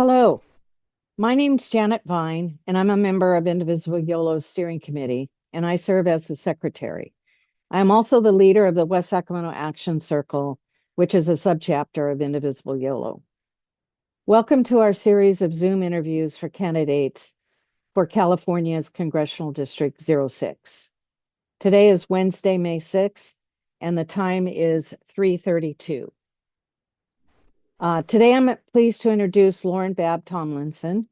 Hello, my name's Janet Vine, and I'm a member of Indivisible Yolo's steering committee, and I serve as the secretary. I am also the leader of the West Sacramento Action Circle, which is a subchapter of Indivisible Yolo. Welcome to our series of Zoom interviews for candidates for California's Congressional District 06. Today is Wednesday, May 6th, and the time is 3:32. Today, I'm pleased to introduce Lauren Babb Tomlinson.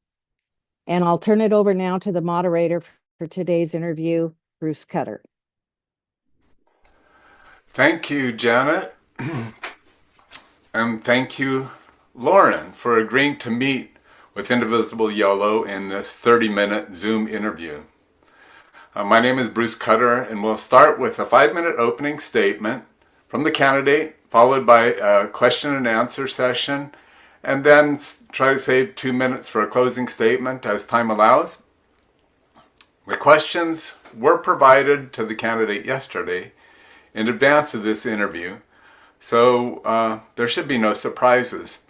And I'll turn it over now to the moderator for today's interview, Bruce Cutter. Thank you, Janet. And thank you, Lauren, for agreeing to meet with Indivisible Yolo in this 30-minute Zoom interview. My name is Bruce Cutter, and we'll start with a 5-minute opening statement from the candidate, followed by a question and answer session, and then try to save 2 minutes for a closing statement as time allows. The questions were provided to the candidate yesterday in advance of this interview, so there should be no surprises.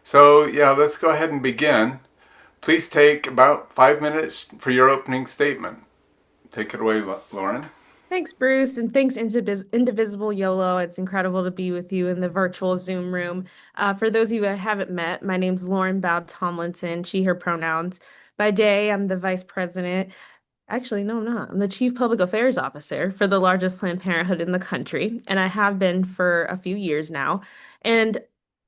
So yeah, let's go ahead and begin. Please take about 5 minutes for your opening statement. Take it away, Lauren. Thanks, Bruce, and thanks, Indivisible Yolo. It's incredible to be with you in the virtual Zoom room. For those of you I haven't met, my name's Lauren Babb Tomlinson, she, her pronouns. By day, I'm the vice president. Actually, no, I'm not. I'm the chief public affairs officer for the largest Planned Parenthood in the country, and I have been for a few years now. And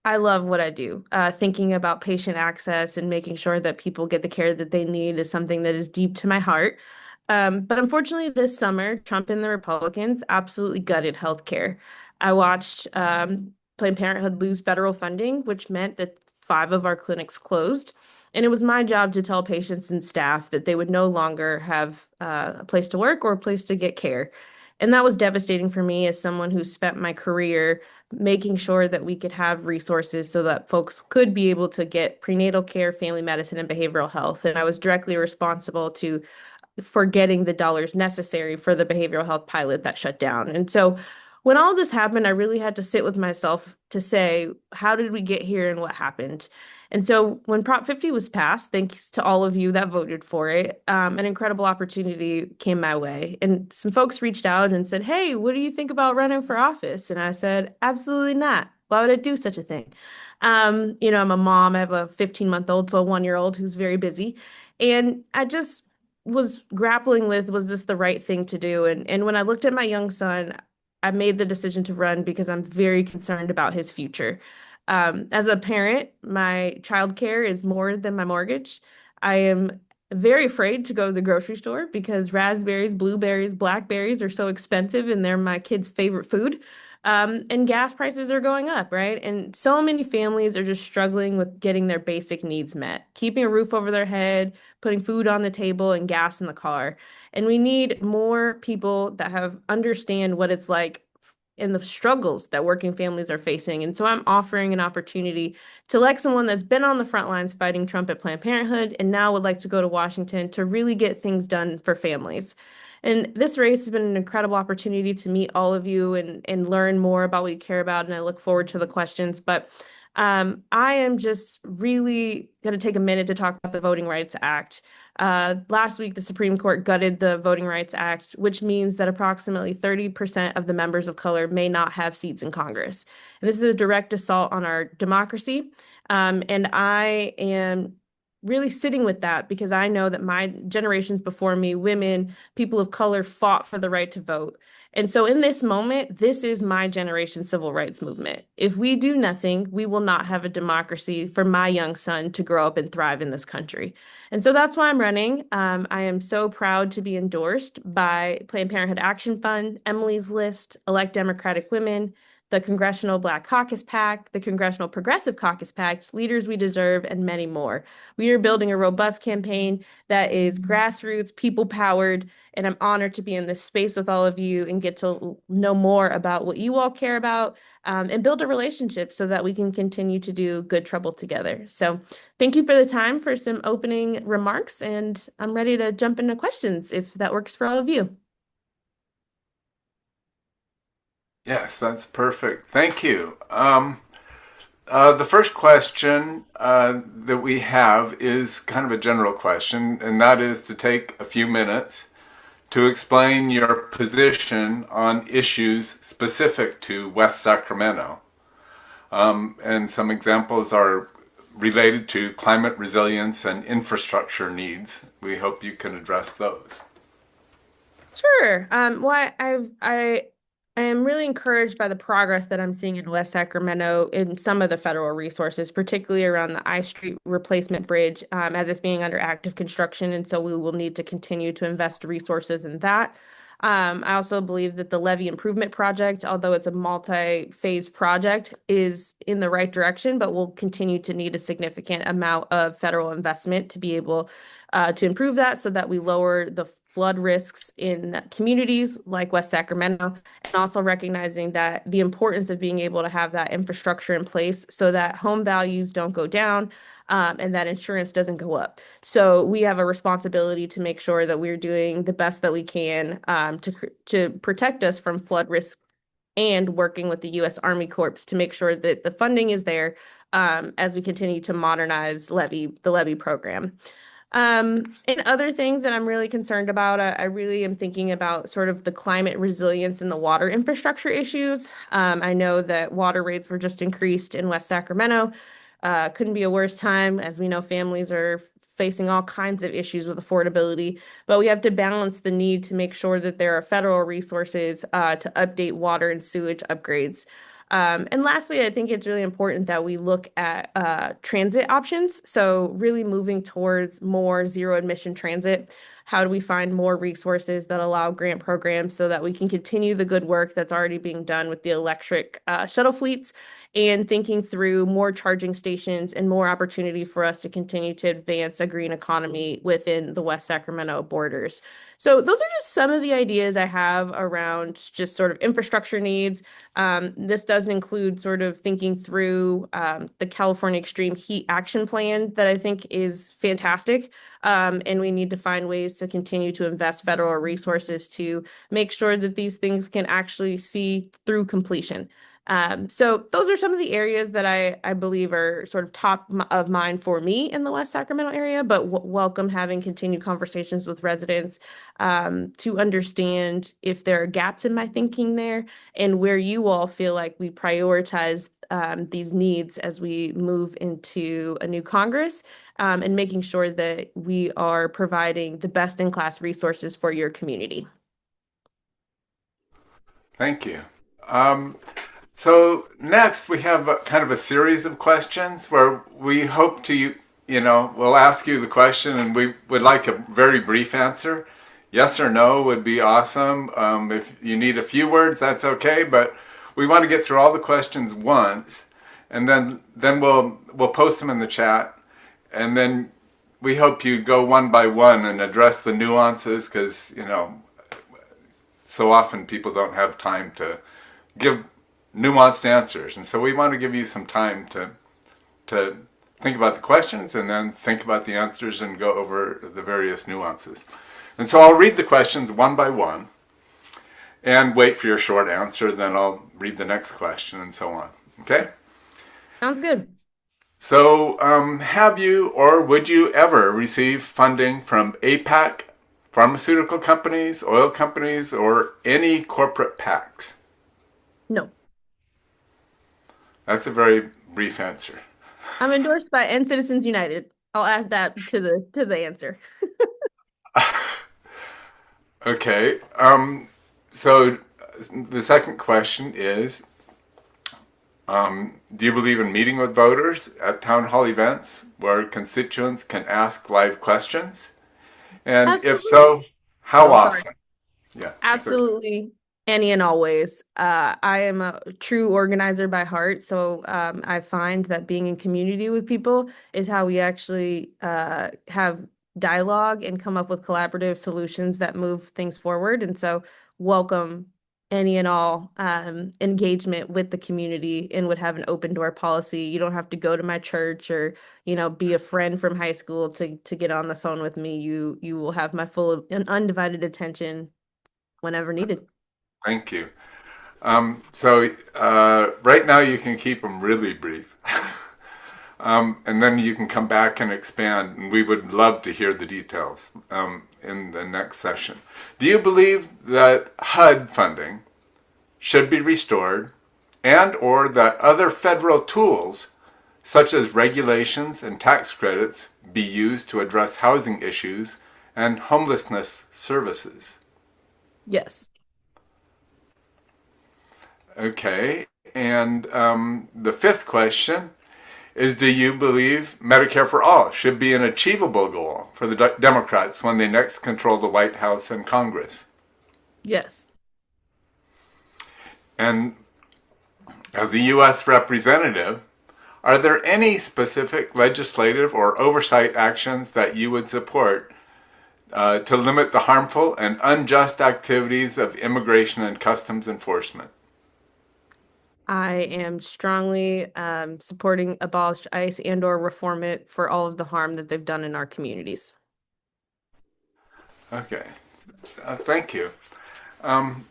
I love what I do. Thinking about patient access and making sure that people get the care that they need is something that is deep to my heart. But unfortunately, this summer, Trump and the Republicans absolutely gutted healthcare. I watched Planned Parenthood lose federal funding, which meant that 5 of our clinics closed. And it was my job to tell patients and staff that they would no longer have a place to work or a place to get care. And that was devastating for me as someone who spent my career making sure that we could have resources so that folks could be able to get prenatal care, family medicine, and behavioral health. And I was directly responsible for getting the dollars necessary for the behavioral health pilot that shut down. And so when all this happened, I really had to sit with myself to say, how did we get here and what happened? And so when Prop 50 was passed, thanks to all of you that voted for it, an incredible opportunity came my way. And some folks reached out and said, hey, what do you think about running for office? And I said, absolutely not. Why would I do such a thing? I'm a mom. I have a 15-month-old to a 1-year-old who's very busy. And I just was grappling with, was this the right thing to do? And when I looked at my young son, I made the decision to run because I'm very concerned about his future. As a parent, my childcare is more than my mortgage. I am very afraid to go to the grocery store because raspberries, blueberries, blackberries are so expensive and they're my kids' favorite food. And gas prices are going up, right? And so many families are just struggling with getting their basic needs met, keeping a roof over their head, putting food on the table, and gas in the car. And we need more people that have understand what it's like and the struggles that working families are facing. And so I'm offering an opportunity to elect someone that's been on the front lines fighting Trump at Planned Parenthood and now would like to go to Washington to really get things done for families. And this race has been an incredible opportunity to meet all of you and learn more about what you care about. And I look forward to the questions. But I am just really going to take a minute to talk about the Voting Rights Act. Last week, the Supreme Court gutted the Voting Rights Act, which means that approximately 30% of the members of color may not have seats in Congress. And this is a direct assault on our democracy. And I am really sitting with that because I know that my generations before me, women, people of color, fought for the right to vote. And so in this moment, this is my generation's civil rights movement. If we do nothing, we will not have a democracy for my young son to grow up and thrive in this country. And so that's why I'm running. I am so proud to be endorsed by Planned Parenthood Action Fund, Emily's List, Elect Democratic Women, the Congressional Black Caucus PAC, the Congressional Progressive Caucus PAC, Leaders We Deserve, and many more. We are building a robust campaign that is grassroots, people-powered, and I'm honored to be in this space with all of you and get to know more about what you all care about and build a relationship so that we can continue to do good trouble together. So thank you for the time for some opening remarks, and I'm ready to jump into questions if that works for all of you. Yes, that's perfect. Thank you. The first question that we have is kind of a general question, and that is to take a few minutes to explain your position on issues specific to West Sacramento. And some examples are related to climate resilience and infrastructure needs. We hope you can address those. Sure. I am really encouraged by the progress that I'm seeing in West Sacramento in some of the federal resources, particularly around the I Street replacement bridge, as it's being under active construction, and so we will need to continue to invest resources in that. I also believe that the levee improvement project, although it's a multi-phase project, is in the right direction, but will continue to need a significant amount of federal investment to be able to improve that so that we lower the flood risks in communities like West Sacramento, and also recognizing that the importance of being able to have that infrastructure in place so that home values don't go down, and that insurance doesn't go up. So we have a responsibility to make sure that we're doing the best that we can to protect us from flood risk and working with the U.S. Army Corps to make sure that the funding is there as we continue to modernize the levee program. And other things that I'm really concerned about, I really am thinking about sort of the climate resilience and the water infrastructure issues. I know that water rates were just increased in West Sacramento. Couldn't be a worse time. As we know, families are facing all kinds of issues with affordability, but we have to balance the need to make sure that there are federal resources to update water and sewage upgrades. And lastly, I think it's really important that we look at transit options. So really moving towards more zero emission transit. How do we find more resources that allow grant programs so that we can continue the good work that's already being done with the electric shuttle fleets and thinking through more charging stations and more opportunity for us to continue to advance a green economy within the West Sacramento borders. So those are just some of the ideas I have around just sort of infrastructure needs. This doesn't include sort of thinking through the California Extreme Heat Action Plan that I think is fantastic. And we need to find ways to continue to invest federal resources to make sure that these things can actually see through completion. So those are some of the areas that I believe are sort of top of mind for me in the West Sacramento area, but welcome having continued conversations with residents to understand if there are gaps in my thinking there and where you all feel like we prioritize these needs as we move into a new Congress, and making sure that we are providing the best in class resources for your community. Thank you. Um, so next we have kind of a series of questions where we hope to, we'll ask you the question and we would like a very brief answer. Yes or no would be awesome. If you need a few words, that's okay, but we want to get through all the questions once, and then we'll post them in the chat, and then we hope you go one by one and address the nuances because so often people don't have time to give nuanced answers, and so we want to give you some time to think about the questions and then think about the answers and go over the various nuances. And so I'll read the questions one by one and wait for your short answer, then I'll read the next question and so on. Okay? Sounds good. So, have you or would you ever receive funding from AIPAC, pharmaceutical companies, oil companies, or any corporate PACs? No. That's a very brief answer. I'm endorsed by and Citizens United. I'll add that to the answer. Okay. So the second question is, do you believe in meeting with voters at town hall events where constituents can ask live questions? And if Absolutely. so, how Oh, sorry. often? Yeah, that's okay. Absolutely. Any and always. I am a true organizer by heart, so I find that being in community with people is how we actually have dialogue and come up with collaborative solutions that move things forward. And so, welcome any and all engagement with the community and would have an open door policy. You don't have to go to my church or, be a friend from high school to get on the phone with me. You will have my full and undivided attention whenever needed. Thank you. Right now you can keep them really brief. And then you can come back and expand, and we would love to hear the details in the next session. Do you believe that HUD funding should be restored and or that other federal tools such as regulations and tax credits be used to address housing issues and homelessness services? Yes. Okay, and the fifth question is, do you believe Medicare for all should be an achievable goal for the Democrats when they next control the White House and Congress? Yes. And as a U.S. representative, are there any specific legislative or oversight actions that you would support to limit the harmful and unjust activities of immigration and customs enforcement? I am strongly supporting abolish ICE and or reform it for all of the harm that they've done in our communities. Okay, thank you. Um,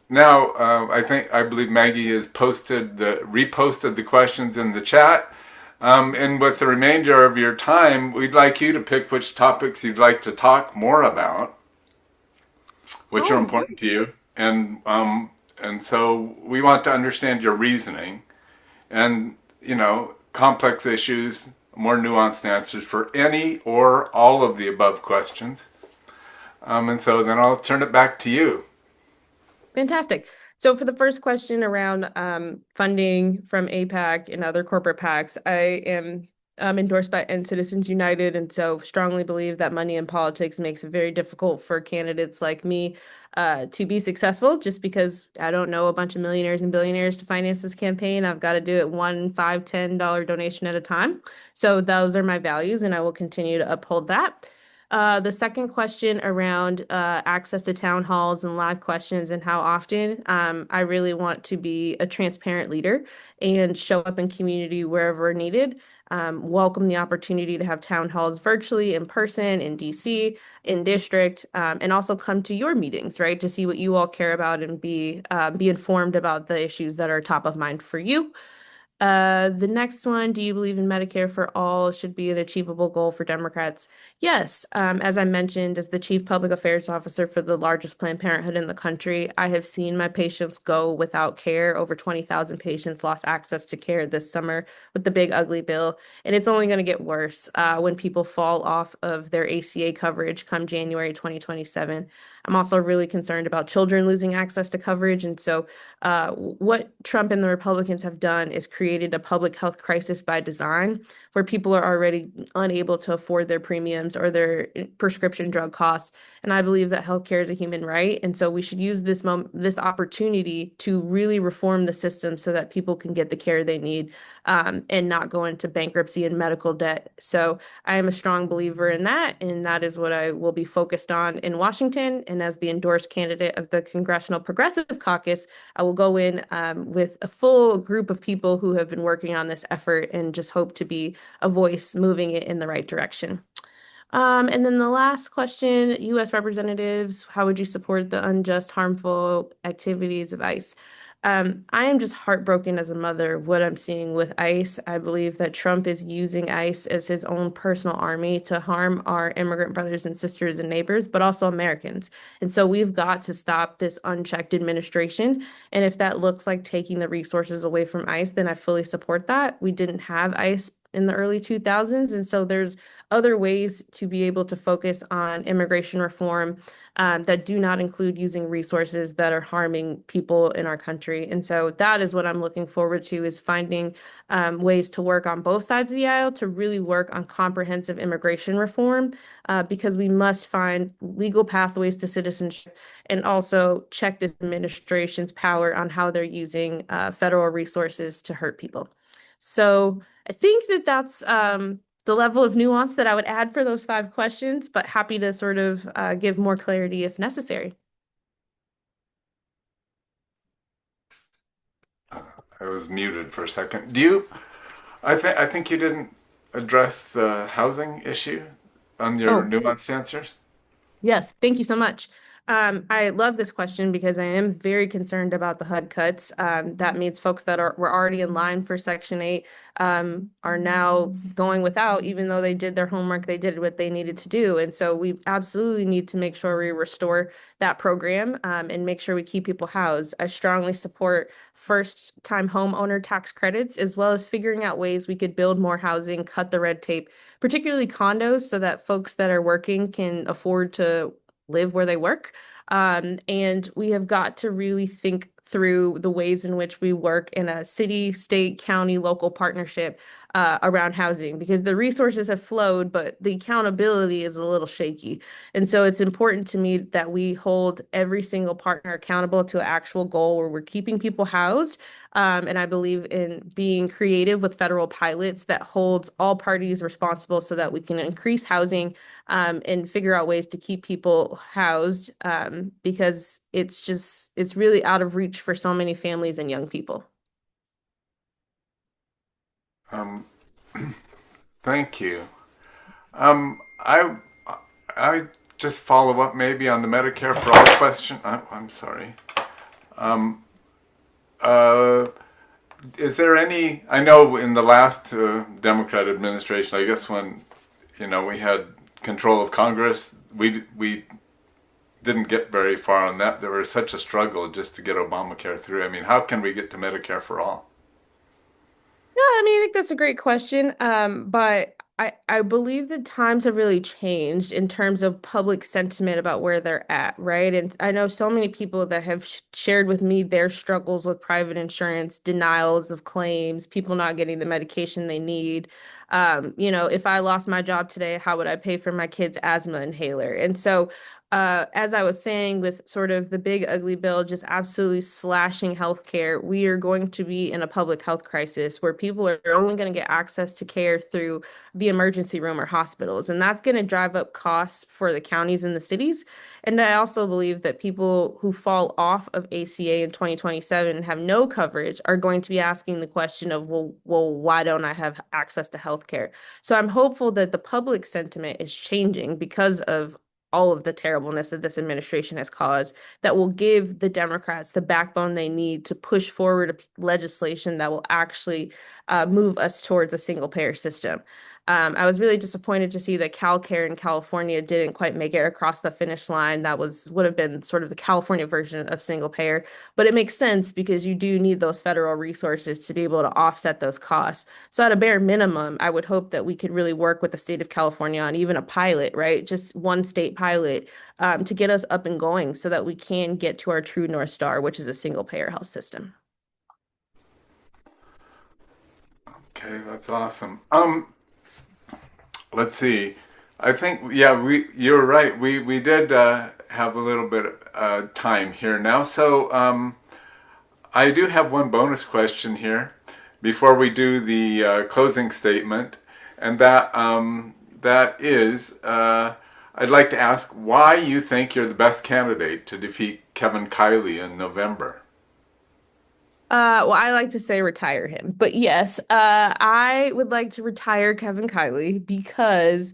Now, I believe Maggie has reposted the questions in the chat. And with the remainder of your time, we'd like you to pick which topics you'd like to talk more about, which are Oh, important to you. And so we want to understand your reasoning and, complex issues, more nuanced answers for any or all of the above questions. And so then I'll turn it back to you. fantastic. So for the first question around funding from AIPAC and other corporate PACs, I am endorsed by End Citizens United, and so strongly believe that money in politics makes it very difficult for candidates like me to be successful. Just because I don't know a bunch of millionaires and billionaires to finance this campaign, I've got to do it one, $5, $10 donation at a time. So those are my values, and I will continue to uphold that. The second question around access to town halls and live questions and how often, I really want to be a transparent leader and show up in community wherever needed. Welcome the opportunity to have town halls virtually, in person, in DC, in district, and also come to your meetings, right, to see what you all care about and be informed about the issues that are top of mind for you. The next one, do you believe in Medicare for all should be an achievable goal for Democrats? Yes. As I mentioned, as the Chief Public Affairs Officer for the largest Planned Parenthood in the country, I have seen my patients go without care. Over 20,000 patients lost access to care this summer with the big ugly bill. And it's only going to get worse when people fall off of their ACA coverage come January 2027. I'm also really concerned about children losing access to coverage. And so what Trump and the Republicans have done is created a public health crisis by design, where people are already unable to afford their premiums or their prescription drug costs. And I believe that healthcare is a human right, and so we should use this opportunity to really reform the system so that people can get the care they need, and not go into bankruptcy and medical debt. So I am a strong believer in that, and that is what I will be focused on in Washington. And as the endorsed candidate of the Congressional Progressive Caucus, I will go in with a full group of people who have been working on this effort and just hope to be a voice moving it in the right direction. And then the last question, U.S. representatives, how would you support the unjust, harmful activities of ICE? I am just heartbroken as a mother what I'm seeing with ICE. I believe that Trump is using ICE as his own personal army to harm our immigrant brothers and sisters and neighbors, but also Americans. And so we've got to stop this unchecked administration. And if that looks like taking the resources away from ICE, then I fully support that. We didn't have ICE in the early 2000s. And so there's other ways to be able to focus on immigration reform that do not include using resources that are harming people in our country. And so that is what I'm looking forward to, is finding ways to work on both sides of the aisle to really work on comprehensive immigration reform, because we must find legal pathways to citizenship and also check this administration's power on how they're using federal resources to hurt people. So I think that that's the level of nuance that I would add for those five questions, but happy to sort of give more clarity if necessary. I was muted for a second. I think you didn't address the housing issue on your Oh, nuanced answers. yes, thank you so much. I love this question because I am very concerned about the HUD cuts. That means folks that were already in line for Section 8 are now going without, even though they did their homework, they did what they needed to do. And so we absolutely need to make sure we restore that program and make sure we keep people housed. I strongly support first-time homeowner tax credits, as well as figuring out ways we could build more housing, cut the red tape, particularly condos, so that folks that are working can afford to live where they work. And we have got to really think through the ways in which we work in a city, state, county, local partnership around housing because the resources have flowed, but the accountability is a little shaky. And so it's important to me that we hold every single partner accountable to an actual goal where we're keeping people housed. And I believe in being creative with federal pilots that holds all parties responsible so that we can increase housing and figure out ways to keep people housed because it's really out of reach for so many families and young people. Um, Thank you. I just follow up maybe on the Medicare for All question. I'm sorry. Um, uh, is there any? I know in the last Democrat administration, I guess when we had control of Congress, we didn't get very far on that. There was such a struggle just to get Obamacare through. I mean, how can we get to Medicare for all? No, I mean, I think that's a great question. But I believe the times have really changed in terms of public sentiment about where they're at, right? And I know so many people that have sh shared with me their struggles with private insurance, denials of claims, people not getting the medication they need. If I lost my job today, how would I pay for my kid's asthma inhaler? And so as I was saying, with sort of the big ugly bill just absolutely slashing healthcare, we are going to be in a public health crisis where people are only going to get access to care through the emergency room or hospitals. And that's going to drive up costs for the counties and the cities. And I also believe that people who fall off of ACA in 2027 and have no coverage are going to be asking the question of, why don't I have access to healthcare? So I'm hopeful that the public sentiment is changing because of all of the terribleness that this administration has caused that will give the Democrats the backbone they need to push forward legislation that will actually move us towards a single payer system. I was really disappointed to see that CalCare in California didn't quite make it across the finish line. That would have been sort of the California version of single payer, but it makes sense because you do need those federal resources to be able to offset those costs. So at a bare minimum, I would hope that we could really work with the state of California on even a pilot, right? Just one state pilot to get us up and going so that we can get to our true North Star, which is a single payer health system. Okay, that's awesome. Let's see. I think yeah, you're right. We did have a little bit time here now. So I do have one bonus question here before we do the closing statement, and that is I'd like to ask why you think you're the best candidate to defeat Kevin Kiley in November. Well, I like to say retire him, but yes, I would like to retire Kevin Kiley because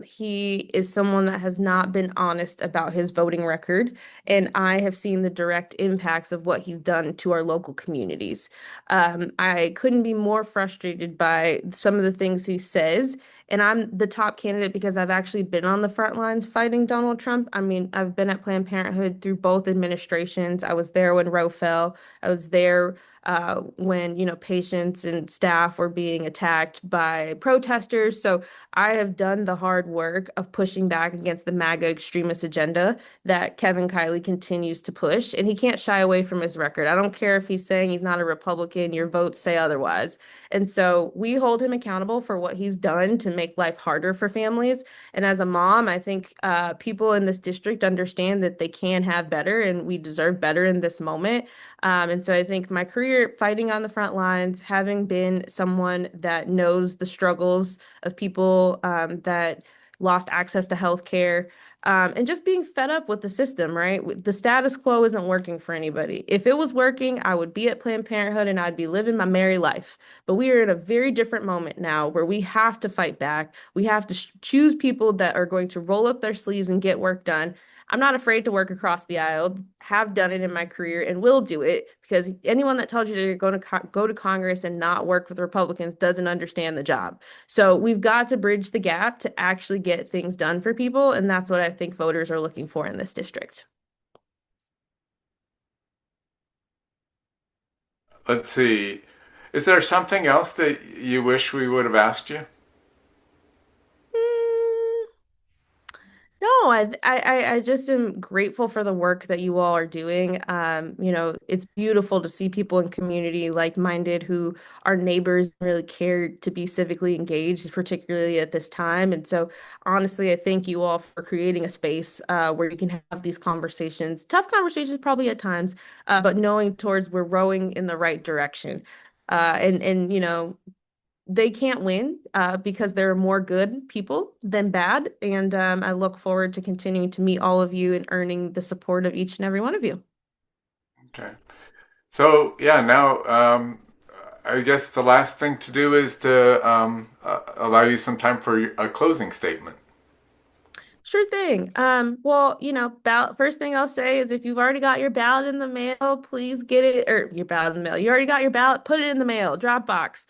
he is someone that has not been honest about his voting record, and I have seen the direct impacts of what he's done to our local communities. I couldn't be more frustrated by some of the things he says, and I'm the top candidate because I've actually been on the front lines fighting Donald Trump. I mean, I've been at Planned Parenthood through both administrations. I was there when Roe fell. I was there when, patients and staff were being attacked by protesters. So I have done the hard work of pushing back against the MAGA extremist agenda that Kevin Kiley continues to push, and he can't shy away from his record. I don't care if he's saying he's not a Republican, your votes say otherwise. And so we hold him accountable for what he's done to make life harder for families. And as a mom, I think people in this district understand that they can have better and we deserve better in this moment. And so I think my career fighting on the front lines, having been someone that knows the struggles of people that lost access to healthcare, and just being fed up with the system, right? The status quo isn't working for anybody. If it was working, I would be at Planned Parenthood and I'd be living my merry life. But we are in a very different moment now where we have to fight back. We have to choose people that are going to roll up their sleeves and get work done. I'm not afraid to work across the aisle, have done it in my career, and will do it because anyone that tells you to go to Congress and not work with Republicans doesn't understand the job. So we've got to bridge the gap to actually get things done for people, and that's what I think voters are looking for in this district. Let's see. Is there something else that you wish we would have asked you? Mm, No, I just am grateful for the work that you all are doing. It's beautiful to see people in community like-minded who are neighbors and really care to be civically engaged, particularly at this time. And so, honestly, I thank you all for creating a space where you can have these conversations, tough conversations probably at times, but knowing towards we're rowing in the right direction. They can't win because there are more good people than bad. And I look forward to continuing to meet all of you and earning the support of each and every one of you. Okay. So, yeah, now I guess the last thing to do is to allow you some time for a closing statement. Sure thing. Well, ballot, first thing I'll say is if you've already got your ballot in the mail, please get it, or your ballot in the mail. You already got your ballot, put it in the mail, Dropbox,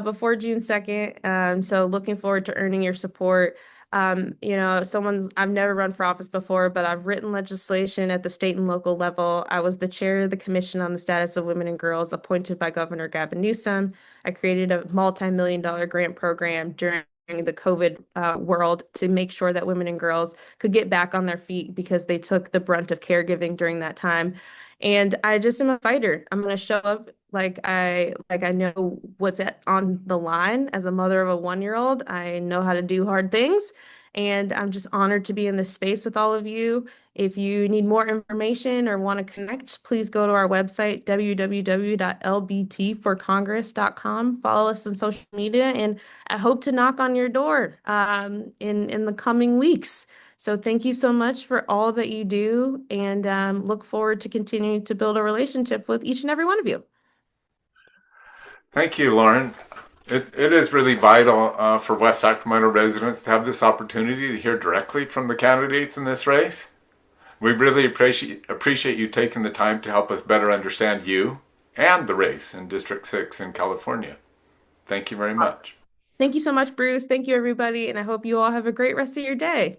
before June 2nd. So looking forward to earning your support. I've never run for office before, but I've written legislation at the state and local level. I was the chair of the Commission on the Status of Women and Girls appointed by Governor Gavin Newsom. I created a multi-million-dollar grant program during the COVID world to make sure that women and girls could get back on their feet because they took the brunt of caregiving during that time. And I just am a fighter. I'm going to show up like I know on the line as a mother of a 1-year old. I know how to do hard things. And I'm just honored to be in this space with all of you. If you need more information or want to connect, please go to our website, www.lbtforcongress.com. Follow us on social media, and I hope to knock on your door in the coming weeks. So thank you so much for all that you do, and look forward to continuing to build a relationship with each and every one of you. Thank you, Lauren. It is really vital for West Sacramento residents to have this opportunity to hear directly from the candidates in this race. We really appreciate you taking the time to help us better understand you and the race in District 6 in California. Thank you very much. Thank you so much, Bruce. Thank you, everybody, and I hope you all have a great rest of your day.